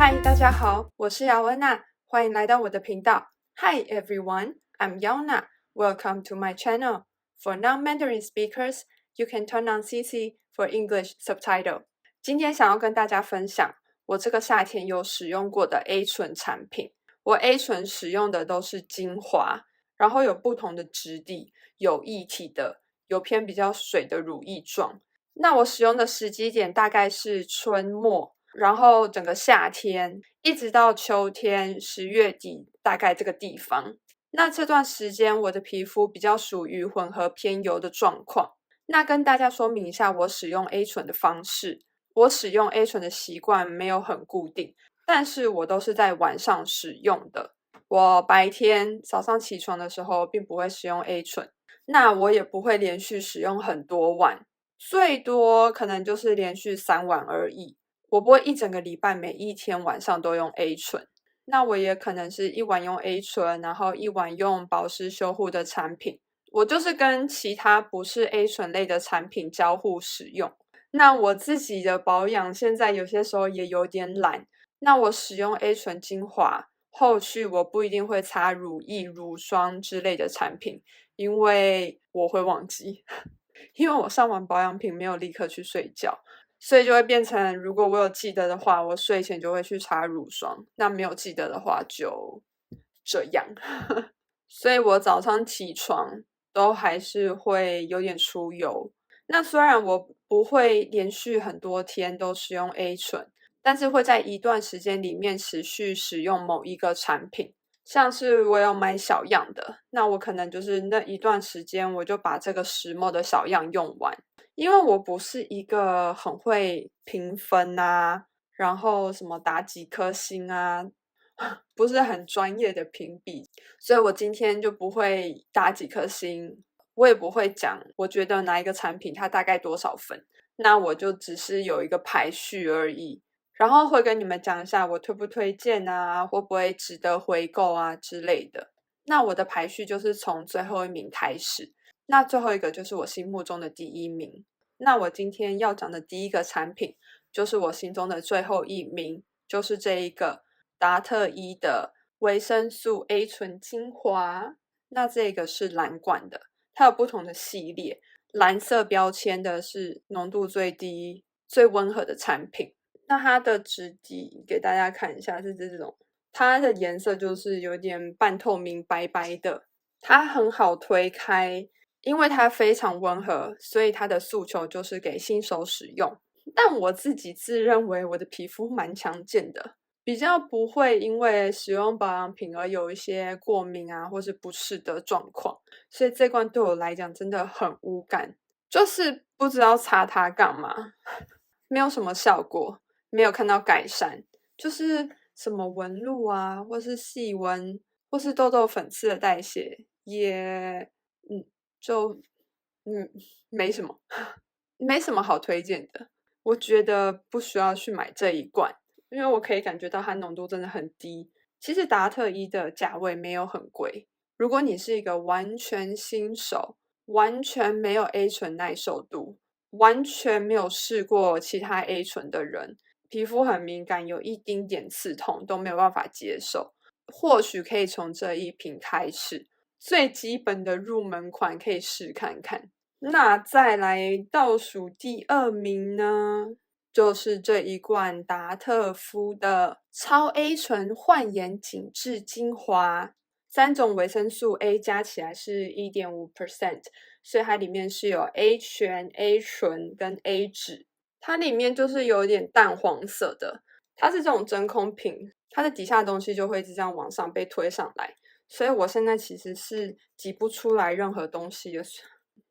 嗨，大家好，我是姚恩娜，欢迎来到我的频道。Hi everyone, I'm Yaona. Welcome to my channel. For non-Mandarin speakers, you can turn on CC for English subtitle. 今天想要跟大家分享我这个夏天有使用过的 A 醇产品。我 A 醇使用的都是精华，然后有不同的质地，有液体的，有偏比较水的乳液状。那我使用的时机点大概是春末，然后整个夏天一直到秋天10月底，大概这个地方。那这段时间我的皮肤比较属于混合偏油的状况。那跟大家说明一下我使用 A 醇的方式。我使用 A 醇的习惯没有很固定，但是我都是在晚上使用的。我白天早上起床的时候并不会使用 A 醇，那我也不会连续使用很多晚，最多可能就是连续3晚而已。我不会一整个礼拜每一天晚上都用 A 醇，那我也可能是1晚用 A 醇，然后1晚用保湿修护的产品。我就是跟其他不是 A 醇类的产品交互使用。那我自己的保养现在有些时候也有点懒，那我使用 A 醇精华，后续我不一定会擦乳液、乳霜之类的产品，因为我会忘记。因为我上完保养品没有立刻去睡觉，所以就会变成如果我有记得的话，我睡前就会去擦乳霜，那没有记得的话就这样。所以我早上起床都还是会有点出油。那虽然我不会连续很多天都使用 A 醇，但是会在一段时间里面持续使用某一个产品。像是我有买小样的，那我可能就是那一段时间我就把这个10ml的小样用完。因为我不是一个很会评分啊，然后什么打几颗星啊，不是很专业的评比，所以我今天就不会打几颗星，我也不会讲我觉得哪一个产品它大概多少分，那我就只是有一个排序而已，然后会跟你们讲一下我推不推荐啊，会不会值得回购啊之类的。那我的排序就是从最后一名开始，那最后一个就是我心目中的第1名。那我今天要讲的第一个产品就是我心中的最后一名，就是这一个达特伊的维生素 A 醇精华。那这个是蓝罐的，它有不同的系列，蓝色标签的是浓度最低、最温和的产品。那它的质地给大家看一下是这种，它的颜色就是有点半透明白白的，它很好推开，因为它非常温和，所以它的诉求就是给新手使用。但我自己自认为我的皮肤蛮强健的，比较不会因为使用保养品而有一些过敏啊或是不适的状况，所以这罐对我来讲真的很无感，就是不知道擦它干嘛，没有什么效果，没有看到改善，就是什么纹路啊或是细纹或是痘痘粉刺的代谢也就没什么没什么好推荐的。我觉得不需要去买这一罐，因为我可以感觉到它浓度真的很低。其实达特伊的价位没有很贵，如果你是一个完全新手，完全没有 A 醇耐受度，完全没有试过其他 A 醇的人，皮肤很敏感，有一丁点刺痛都没有办法接受，或许可以从这一瓶开始，最基本的入门款可以试看看。那再来倒数第2名呢，就是这一罐达特肤的超 A 醇焕颜紧致精华，3种维生素 A 加起来是 1.5%， 所以它里面是有 A 醛、A 醇跟 A 酯，它里面就是有点淡黄色的，它是这种真空瓶，它的底下的东西就会一直这样往上被推上来，所以我现在其实是挤不出来任何东西的。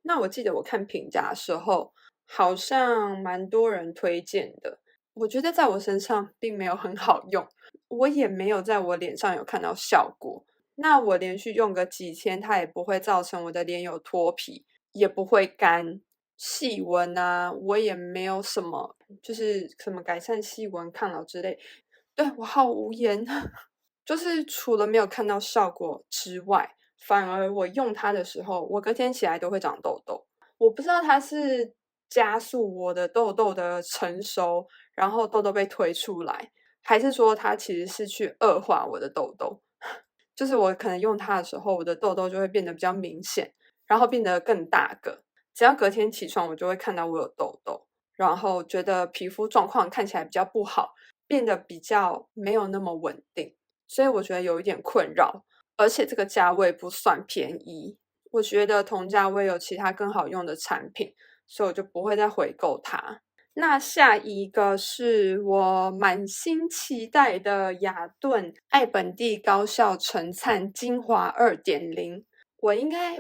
那我记得我看评价的时候，好像蛮多人推荐的。我觉得在我身上并没有很好用，我也没有在我脸上有看到效果。那我连续用个几天，它也不会造成我的脸有脱皮，也不会干。细纹啊，我也没有什么，就是什么改善细纹、抗老之类。对，我好无言，就是除了没有看到效果之外，反而我用它的时候，我隔天起来都会长痘痘。我不知道它是加速我的痘痘的成熟，然后痘痘被推出来，还是说它其实是去恶化我的痘痘？就是我可能用它的时候，我的痘痘就会变得比较明显，然后变得更大个。只要隔天起床，我就会看到我有痘痘，然后觉得皮肤状况看起来比较不好，变得比较没有那么稳定，所以我觉得有一点困扰。而且这个价位不算便宜，我觉得同价位有其他更好用的产品，所以我就不会再回购它。那下一个是我满心期待的雅顿爱本地高效陈灿精华2.0。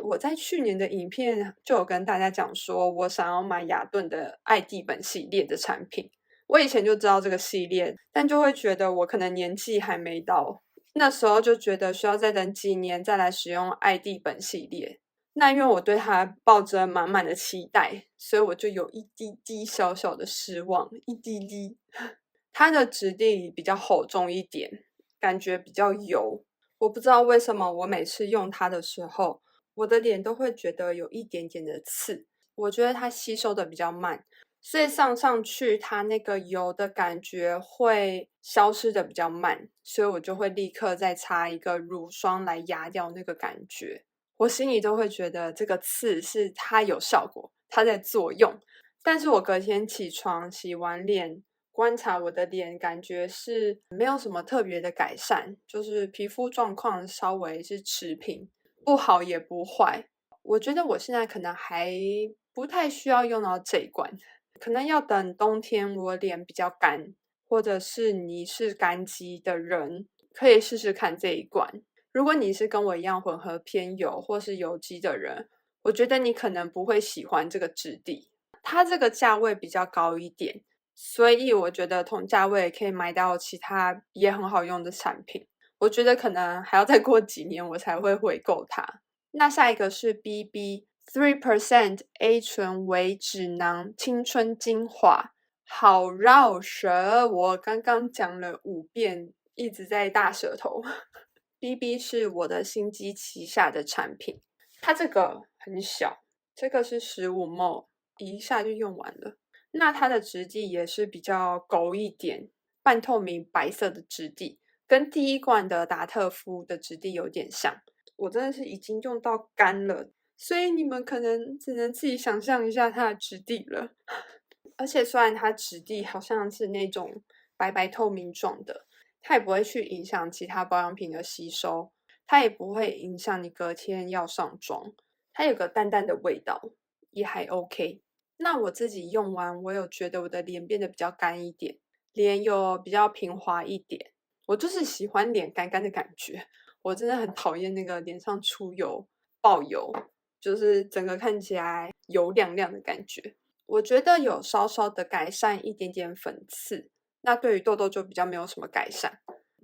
我在去年的影片就有跟大家讲说，我想要买雅顿的爱地本系列的产品。我以前就知道这个系列，但就会觉得我可能年纪还没到，那时候就觉得需要再等几年再来使用爱地本系列。那因为我对它抱着满满的期待，所以我就有一滴滴小小的失望，一滴滴。它的质地比较厚重一点，感觉比较油。我不知道为什么我每次用它的时候，我的脸都会觉得有一点点的刺。我觉得它吸收的比较慢，所以上去它那个油的感觉会消失的比较慢，所以我就会立刻再擦一个乳霜来压掉那个感觉。我心里都会觉得这个刺是它有效果，它在作用。但是我隔天起床洗完脸，观察我的脸，感觉是没有什么特别的改善，就是皮肤状况稍微是持平，不好也不坏。我觉得我现在可能还不太需要用到这一罐，可能要等冬天我脸比较干，或者是你是干肌的人，可以试试看这一罐。如果你是跟我一样混合偏油或是油肌的人，我觉得你可能不会喜欢这个质地，它这个价位比较高一点，所以我觉得同价位可以买到其他也很好用的产品。我觉得可能还要再过几年我才会回购它。那下一个是 BB 3% A 醇微脂囊青春精华，好绕舌，我刚刚讲了5遍，一直在大舌头。BB 是我的新机旗下的产品，它这个很小，这个是15ml，一下就用完了。那它的质地也是比较勾一点，半透明白色的质地，跟第一罐的达特肤的质地有点像。我真的是已经用到干了，所以你们可能只能自己想象一下它的质地了。而且虽然它质地好像是那种白白透明状的，它也不会去影响其他保养品的吸收，它也不会影响你隔天要上妆，它有个淡淡的味道，也还 OK。那我自己用完，我有觉得我的脸变得比较干一点，脸有比较平滑一点。我就是喜欢脸干干的感觉，我真的很讨厌那个脸上出油、爆油，就是整个看起来油亮亮的感觉。我觉得有稍稍的改善一点点粉刺，那对于痘痘就比较没有什么改善。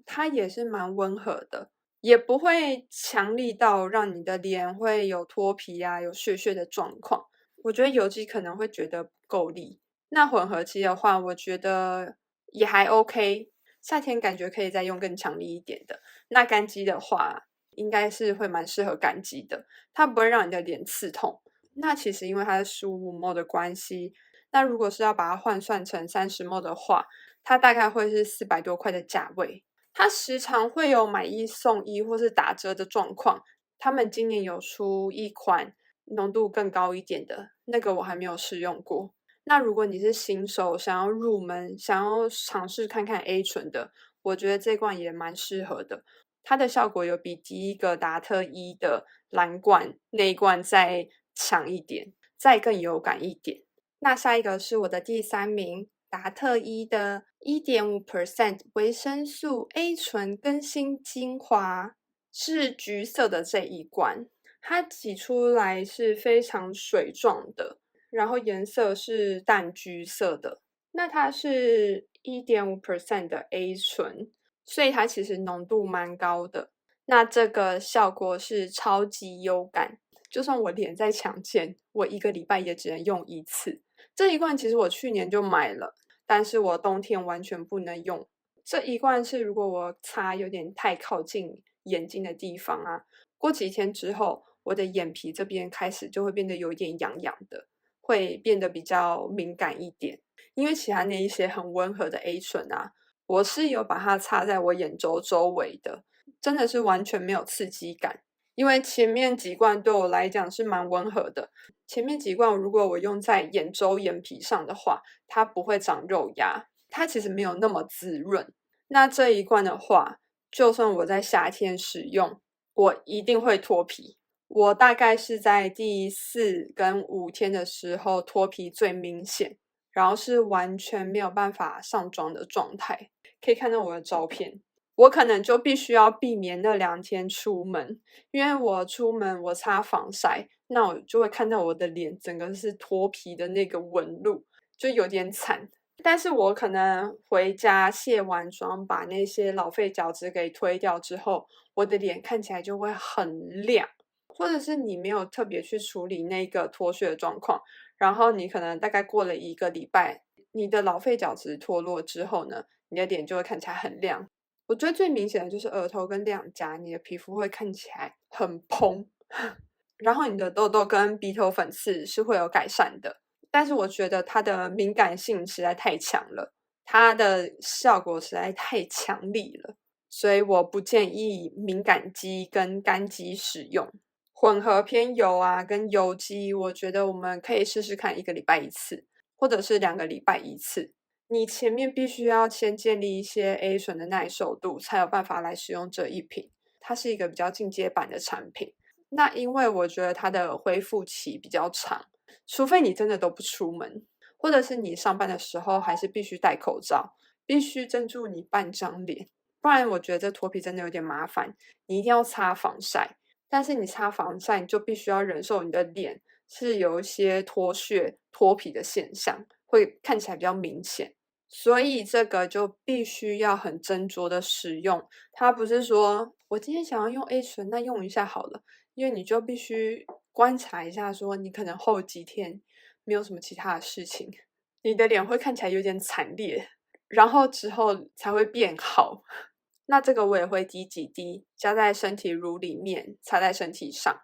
它也是蛮温和的，也不会强力到让你的脸会有脱皮啊、有屑屑的状况。我觉得油肌可能会觉得不够力，那混合肌的话，我觉得也还 OK。夏天感觉可以再用更强力一点的。那干肌的话，应该是会蛮适合干肌的，它不会让你的脸刺痛。那其实因为它是15ml的关系，那如果是要把它换算成30ml的话，它大概会是400多块的价位。它时常会有买一送一或是打折的状况。他们今年有出一款浓度更高一点的，那个我还没有试用过。那如果你是新手，想要入门，想要尝试看看 A 醇的，我觉得这罐也蛮适合的。它的效果有比第一个达特1的蓝罐那一罐再强一点，再更有感一点。那下一个是我的第3名，达特1的 1.5% 维生素 A 醇更新精华，是橘色的这一罐，它挤出来是非常水状的，然后颜色是淡橘色的。那它是 1.5% 的 A 醇，所以它其实浓度蛮高的。那这个效果是超级有感，就算我脸再强健，我1个礼拜也只能用1次。这一罐其实我去年就买了，但是我冬天完全不能用。这一罐是如果我擦有点太靠近眼睛的地方啊，过几天之后，我的眼皮这边开始就会变得有点痒痒的，会变得比较敏感一点。因为其他那一些很温和的 A 醇啊，我是有把它擦在我眼周周围的，真的是完全没有刺激感。因为前面几罐对我来讲是蛮温和的，前面几罐如果我用在眼周眼皮上的话，它不会长肉芽，它其实没有那么滋润。那这一罐的话，就算我在夏天使用，我一定会脱皮。我大概是在第4跟5天的时候脱皮最明显，然后是完全没有办法上妆的状态。可以看到我的照片，我可能就必须要避免那2天出门，因为我出门我擦防晒，那我就会看到我的脸整个是脱皮的那个纹路，就有点惨。但是我可能回家卸完妆，把那些老废角质给推掉之后，我的脸看起来就会很亮。或者是你没有特别去处理那个脱屑的状况，然后你可能大概过了1个礼拜，你的老废角质脱落之后呢，你的脸就会看起来很亮。我觉得最明显的就是额头跟两颊，你的皮肤会看起来很嘭，然后你的痘痘跟鼻头粉刺是会有改善的。但是我觉得它的敏感性实在太强了，它的效果实在太强力了，所以我不建议敏感肌跟干肌使用。混合偏油啊跟油肌，我觉得我们可以试试看1个礼拜1次，或者是2个礼拜1次。你前面必须要先建立一些 A 醇的耐受度，才有办法来使用这一瓶。它是一个比较进阶版的产品。那因为我觉得它的恢复期比较长，除非你真的都不出门，或者是你上班的时候还是必须戴口罩，必须遮住你半张脸，不然我觉得这脱皮真的有点麻烦。你一定要擦防晒，但是你擦防晒，你就必须要忍受你的脸是有一些脱屑、脱皮的现象，会看起来比较明显。所以这个就必须要很斟酌的使用，它不是说我今天想要用 A 醇，那用一下好了，因为你就必须观察一下说你可能后几天没有什么其他的事情，你的脸会看起来有点惨烈，然后之后才会变好。那这个我也会滴几滴，加在身体乳里面，擦在身体上。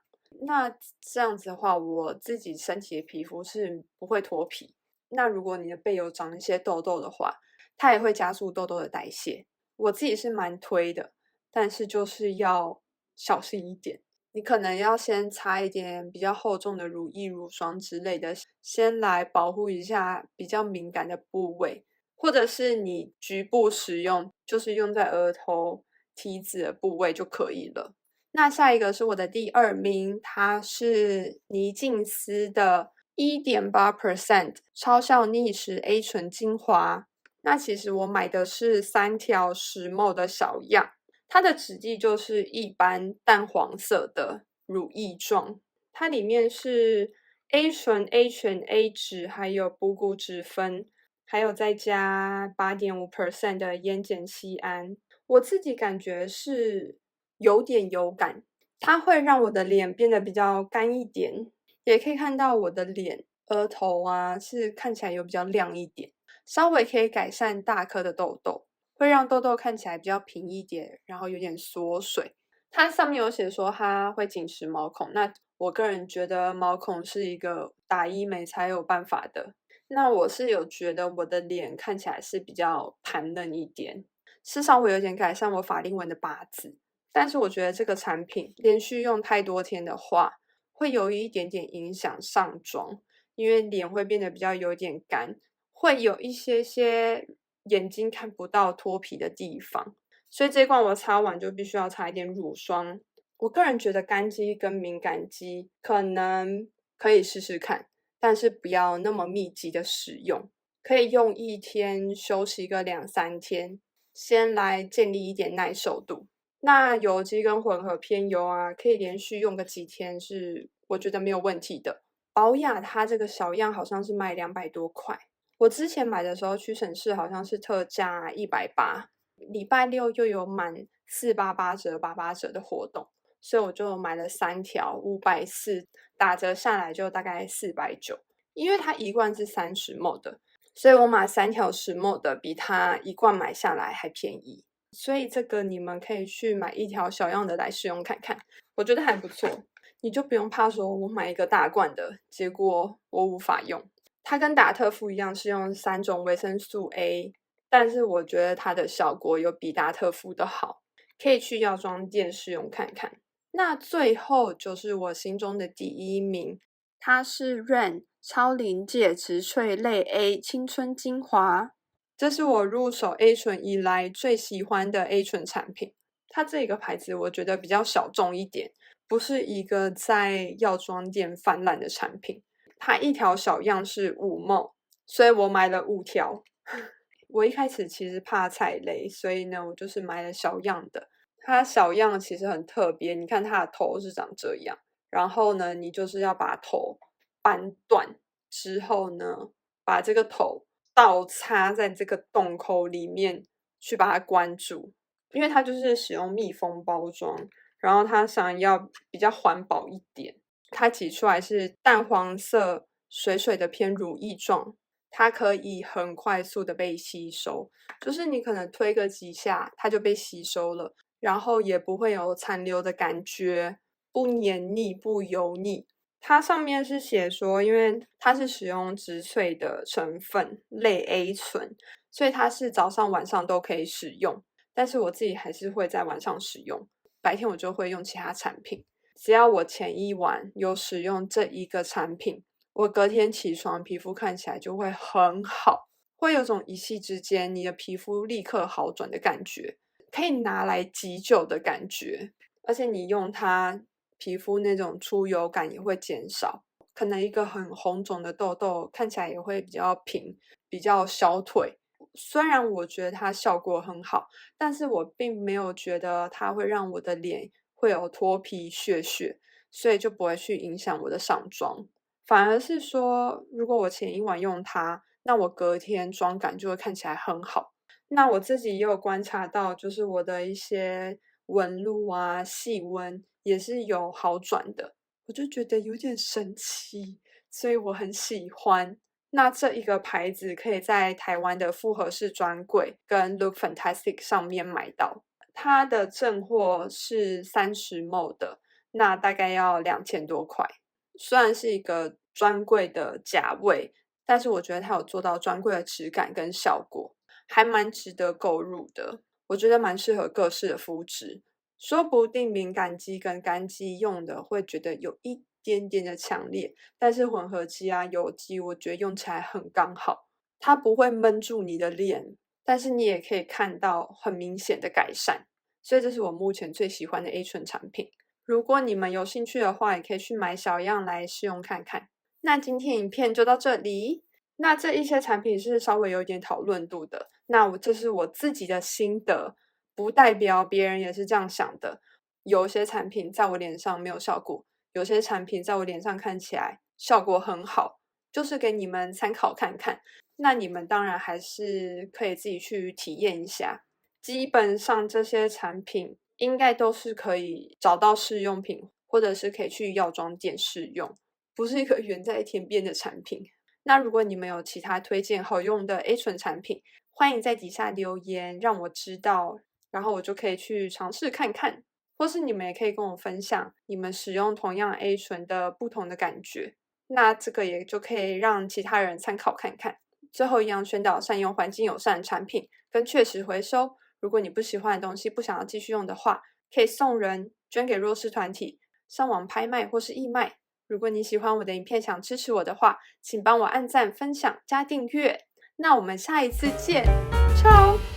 那这样子的话，我自己身体的皮肤是不会脱皮。那如果你的背有长一些痘痘的话，它也会加速痘痘的代谢。我自己是蛮推的，但是就是要小心一点。你可能要先擦一点比较厚重的乳液、乳霜之类的，先来保护一下比较敏感的部位。或者是你局部使用，就是用在额头、T 字的部位就可以了。那下一个是我的第2名，它是妮净丝的 1.8% 超效逆时 A 醇精华。那其实我买的是3条10ml的小样，它的质地就是一般淡黄色的乳液状，它里面是 A 醇、A 醛、A 酯还有补骨脂酚，还有再加8.5% 的烟碱酰胺。我自己感觉是有点油感，它会让我的脸变得比较干一点，也可以看到我的脸额头啊是看起来有比较亮一点，稍微可以改善大颗的痘痘，会让痘痘看起来比较平一点，然后有点缩水。它上面有写说它会紧实毛孔，那我个人觉得毛孔是一个打医美才有办法的。那我是有觉得我的脸看起来是比较弹嫩一点，是稍微有点改善我法令纹的疤渍。但是我觉得这个产品连续用太多天的话，会有一点点影响上妆，因为脸会变得比较有点干，会有一些眼睛看不到脱皮的地方。所以这一罐我擦完就必须要擦一点乳霜。我个人觉得干肌跟敏感肌可能可以试试看，但是不要那么密集的使用，可以用1天休息个2-3天，先来建立一点耐受度。那油肌跟混合偏油啊，可以连续用个几天，是我觉得没有问题的。宝雅它这个小样好像是卖200多块，我之前买的时候屈臣氏好像是特价180，礼拜6又有满488折、88折的活动，所以我就买了3条540，打折下来就大概490。因为它一罐是30ml的，所以我买3条10ml的，比它一罐买下来还便宜。所以这个你们可以去买1条小样的来试用看看，我觉得还不错。你就不用怕说我买一个大罐的，结果我无法用。它跟达特富一样是用3种维生素 A，但是我觉得它的效果有比达特夫的好，可以去药妆店试用看看。那最后就是我心中的第一名，它是 Ren 超临界植萃类 A 青春精华，这是我入手 A 醇以来最喜欢的 A 醇产品。它这个牌子我觉得比较小众一点，不是一个在药妆店泛滥的产品。它一条小样是5ml，所以我买了5条。我一开始其实怕踩雷，所以呢，我就是买了小样的。它小样其实很特别，你看它的头是长这样，然后呢，你就是要把头扳断之后呢，把这个头倒插在这个洞口里面去把它关住，因为它就是使用密封包装，然后它想要比较环保一点，它挤出来是淡黄色水水的偏乳液状，它可以很快速的被吸收，就是你可能推个几下它就被吸收了，然后也不会有残留的感觉，不黏腻不油腻。它上面是写说，因为它是使用植萃的成分类 A 醇，所以它是早上晚上都可以使用，但是我自己还是会在晚上使用，白天我就会用其他产品。只要我前一晚有使用这一个产品，我隔天起床皮肤看起来就会很好，会有种一夕之间你的皮肤立刻好转的感觉，可以拿来急救的感觉，而且你用它皮肤那种出油感也会减少，可能一个很红肿的痘痘看起来也会比较平，比较消退。虽然我觉得它效果很好，但是我并没有觉得它会让我的脸会有脱皮屑屑，所以就不会去影响我的上妆。反而是说，如果我前一晚用它，那我隔天妆感就会看起来很好。那我自己也有观察到，就是我的一些纹路啊、细纹也是有好转的，我就觉得有点神奇，所以我很喜欢。那这一个牌子可以在台湾的复合式专柜跟 Look Fantastic 上面买到，它的正货是30ml 的，那大概要2000多块。虽然是一个专柜的价位，但是我觉得它有做到专柜的质感跟效果，还蛮值得购入的。我觉得蛮适合各式的肤质，说不定敏感肌跟干肌用的会觉得有一点点的强烈，但是混合肌啊、油肌，我觉得用起来很刚好，它不会闷住你的脸，但是你也可以看到很明显的改善，所以这是我目前最喜欢的 A 醇产品。如果你们有兴趣的话，也可以去买小样来试用看看。那今天影片就到这里。那这一些产品是稍微有一点讨论度的，那这是我自己的心得，不代表别人也是这样想的。有些产品在我脸上没有效果，有些产品在我脸上看起来效果很好，就是给你们参考看看。那你们当然还是可以自己去体验一下。基本上这些产品应该都是可以找到试用品，或者是可以去药妆店试用，不是一个远在天边的产品。那如果你们有其他推荐好用的 A 醇产品，欢迎在底下留言让我知道，然后我就可以去尝试看看，或是你们也可以跟我分享你们使用同样 A 醇的不同的感觉，那这个也就可以让其他人参考看看。最后一样宣导善用环境友善的产品跟确实回收，如果你不喜欢的东西不想要继续用的话，可以送人、捐给弱势团体、上网拍卖或是义卖。如果你喜欢我的影片，想支持我的话，请帮我按赞、分享、加订阅。那我们下一次见，ciao。